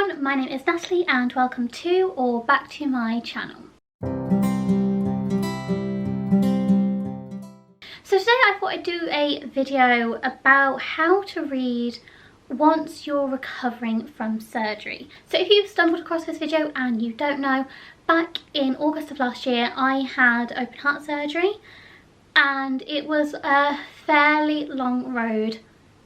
everyone, my name is Natalie and welcome to or back to my channel. So today I thought I'd do a video about how to read once you're recovering from surgery. So if you've stumbled across this video and you don't know, back in August of last year I had open heart surgery and it was a fairly long road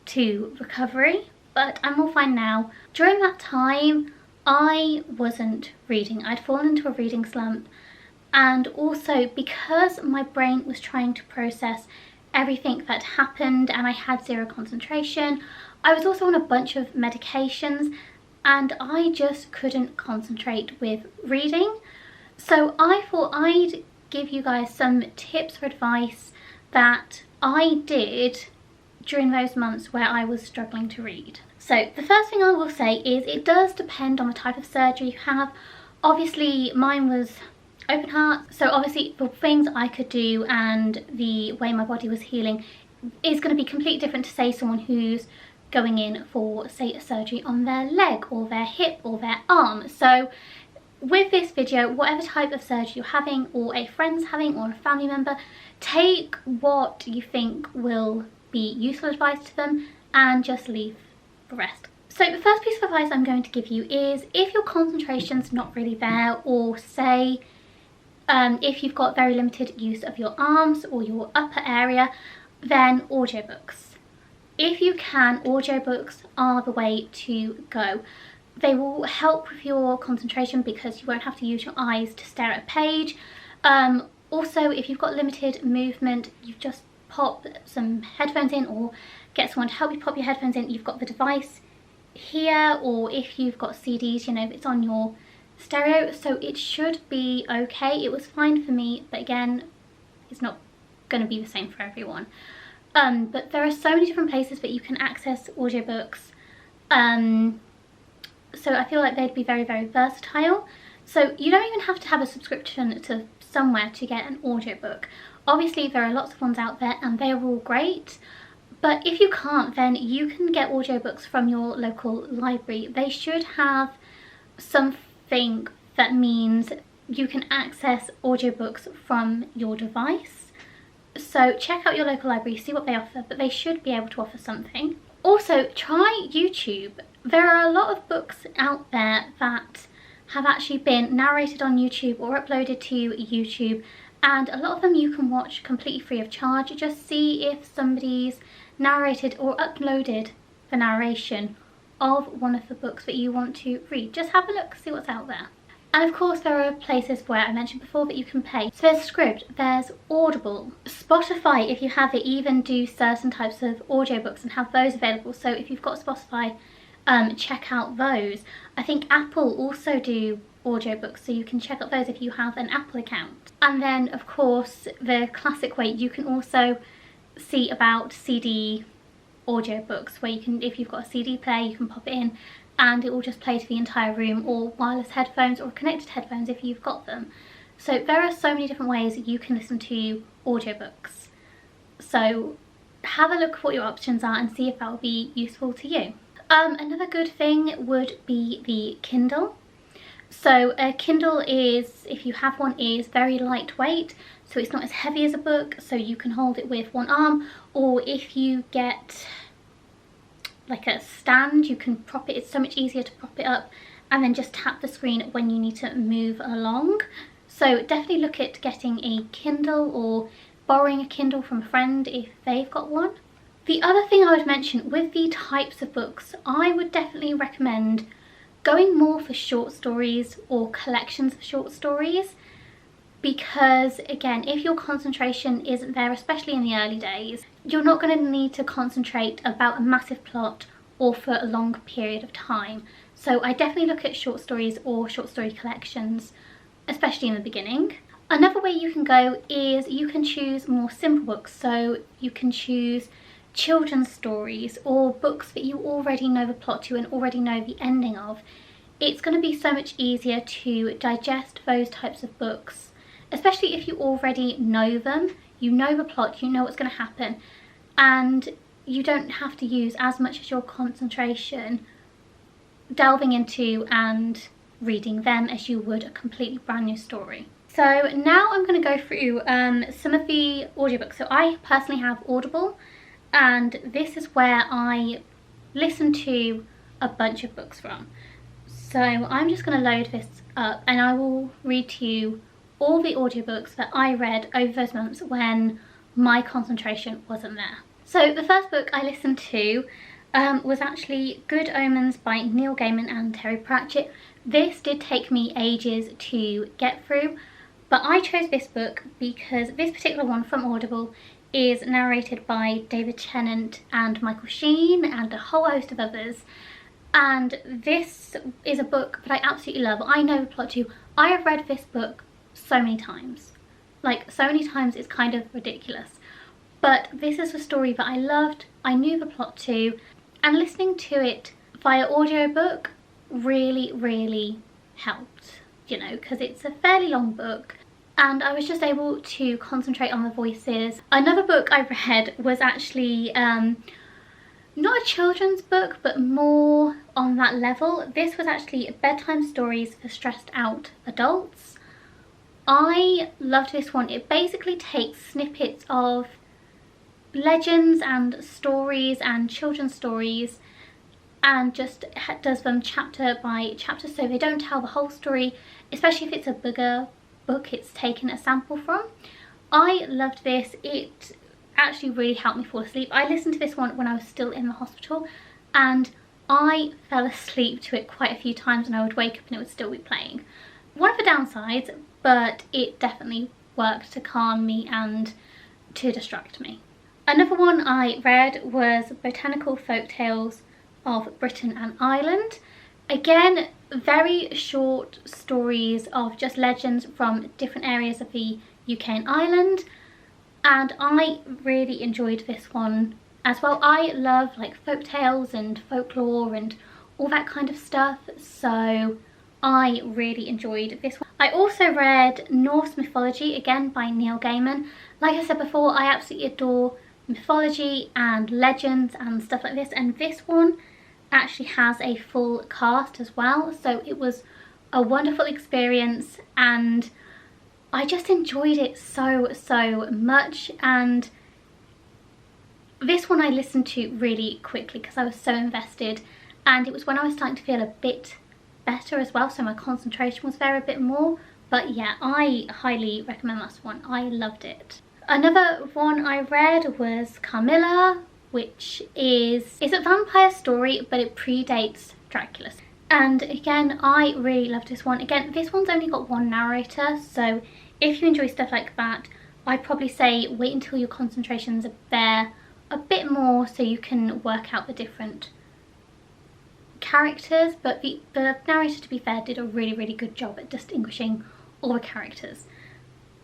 to recovery, but I'm all fine now. During that time I wasn't reading. I'd fallen into a reading slump, and also because my brain was trying to process everything that happened and I had zero concentration, I was also on a bunch of medications and I just couldn't concentrate with reading. So I thought I'd give you guys some tips or advice that I did during those months where I was struggling to read. So the first thing I will say is it does depend on the type of surgery you have. Obviously mine was open heart, so obviously the things I could do and the way my body was healing is going to be completely different to say someone who's going in for, say, a surgery on their leg or their hip or their arm. So with this video, whatever type of surgery you're having or a friend's having or a family member, take what you think will be useful advice to them and just leave the rest. So the first piece of advice I'm going to give you is if your concentration's not really there, or say if you've got very limited use of your arms or your upper area, then audiobooks. If you can, audiobooks are the way to go. They will help with your concentration because you won't have to use your eyes to stare at a page. Also, if you've got limited movement, you just pop some headphones in or get someone to help you pop your headphones in. You've got the device here, or if you've got CDs, you know, it's on your stereo, so it should be okay. It was fine for me, but again, it's not going to be the same for everyone. But there are so many different places that you can access audiobooks, so I feel like they'd be very, very versatile. So you don't even have to have a subscription to somewhere to get an audiobook. Obviously there are lots of ones out there and they're all great, but if you can't, then you can get audiobooks from your local library. They should have something that means you can access audiobooks from your device. So check out your local library, see what they offer, but they should be able to offer something. Also, try YouTube. There are a lot of books out there that have actually been narrated on YouTube or uploaded to YouTube, and a lot of them you can watch completely free of charge. Just see if somebody's narrated or uploaded the narration of one of the books that you want to read. Just have a look, see what's out there. And of course there are places where I mentioned before that you can pay. So there's Scribd, there's Audible, Spotify, if you have it, even do certain types of audiobooks and have those available. So if you've got Spotify, check out those. I think Apple also do audiobooks, so you can check out those if you have an Apple account. And then of course the classic way, you can also see about CD audiobooks, where you can, if you've got a CD player, you can pop it in and it will just play to the entire room, or wireless headphones or connected headphones if you've got them. So there are so many different ways you can listen to audiobooks. So have a look at what your options are and see if that will be useful to you. Another good thing would be the Kindle. So a Kindle is, if you have one, is very lightweight, so it's not as heavy as a book, so you can hold it with one arm, or if you get like a stand, you can prop it. It's so much easier to prop it up and then just tap the screen when you need to move along. So definitely look at getting a Kindle or borrowing a Kindle from a friend if they've got one. The other thing I would mention with the types of books, I would definitely recommend going more for short stories or collections of short stories, because again, if your concentration isn't there, especially in the early days, you're not going to need to concentrate about a massive plot or for a long period of time. So I definitely look at short stories or short story collections, especially in the beginning. Another way you can go is you can choose more simple books. So you can choose children's stories or books that you already know the plot to and already know the ending of. It's going to be so much easier to digest those types of books, especially if you already know them, you know the plot, you know what's going to happen, and you don't have to use as much of your concentration delving into and reading them as you would a completely brand new story. So now I'm going to go through some of the audiobooks. So I personally have Audible, and this is where I listen to a bunch of books from. So I'm just going to load this up and I will read to you all the audiobooks that I read over those months when my concentration wasn't there. So the first book I listened to was actually Good Omens by Neil Gaiman and Terry Pratchett. This did take me ages to get through, but I chose this book because this particular one from Audible is narrated by David Tennant and Michael Sheen and a whole host of others. And this is a book that I absolutely love. I know the plot too. I have read this book so many times. Like, so many times it's kind of ridiculous. But this is a story that I loved. I knew the plot too. And listening to it via audiobook really, really helped, you know, because it's a fairly long book. And I was just able to concentrate on the voices. Another book I read was actually not a children's book, but more on that level. This was actually bedtime stories for stressed out adults. I loved this one. It basically takes snippets of legends and stories and children's stories and just does them chapter by chapter, so they don't tell the whole story, especially if it's a bigger book it's taken a sample from. I loved this. It actually really helped me fall asleep. I listened to this one when I was still in the hospital and I fell asleep to it quite a few times, and I would wake up and it would still be playing. One of the downsides, but it definitely worked to calm me and to distract me. Another one I read was Botanical Folk Tales of Britain and Ireland. Again, very short stories of just legends from different areas of the UK and Ireland, and I really enjoyed this one as well. I love like folk tales and folklore and all that kind of stuff, so I really enjoyed this one. I also read Norse Mythology, again by Neil Gaiman. Like I said before, I absolutely adore mythology and legends and stuff like this, and this one actually has a full cast as well, so it was a wonderful experience and I just enjoyed it so much. And this one I listened to really quickly because I was so invested, and it was when I was starting to feel a bit better as well, so my concentration was there a bit more. But yeah, I highly recommend this one. I loved it. Another one I read was Carmilla, which is a vampire story, but it predates Dracula. And again, I really loved this one. Again, this one's only got one narrator, so if you enjoy stuff like that, I'd probably say wait until your concentration's there a bit more so you can work out the different characters. But the narrator, to be fair, did a really good job at distinguishing all the characters.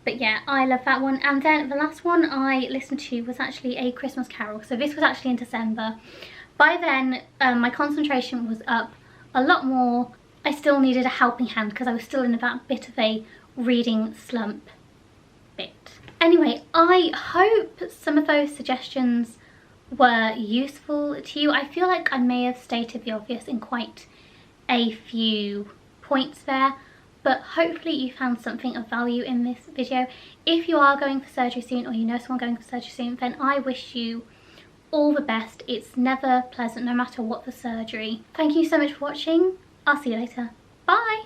But yeah, I love that one. And then the last one I listened to was actually A Christmas Carol. So this was actually in December. By then, my concentration was up a lot more. I still needed a helping hand because I was still in that bit of a reading slump bit. Anyway, I hope some of those suggestions were useful to you. I feel like I may have stated the obvious in quite a few points there, but hopefully you found something of value in this video. If you are going for surgery soon, or you know someone going for surgery soon, then I wish you all the best. It's never pleasant, no matter what the surgery. Thank you so much for watching. I'll see you later. Bye!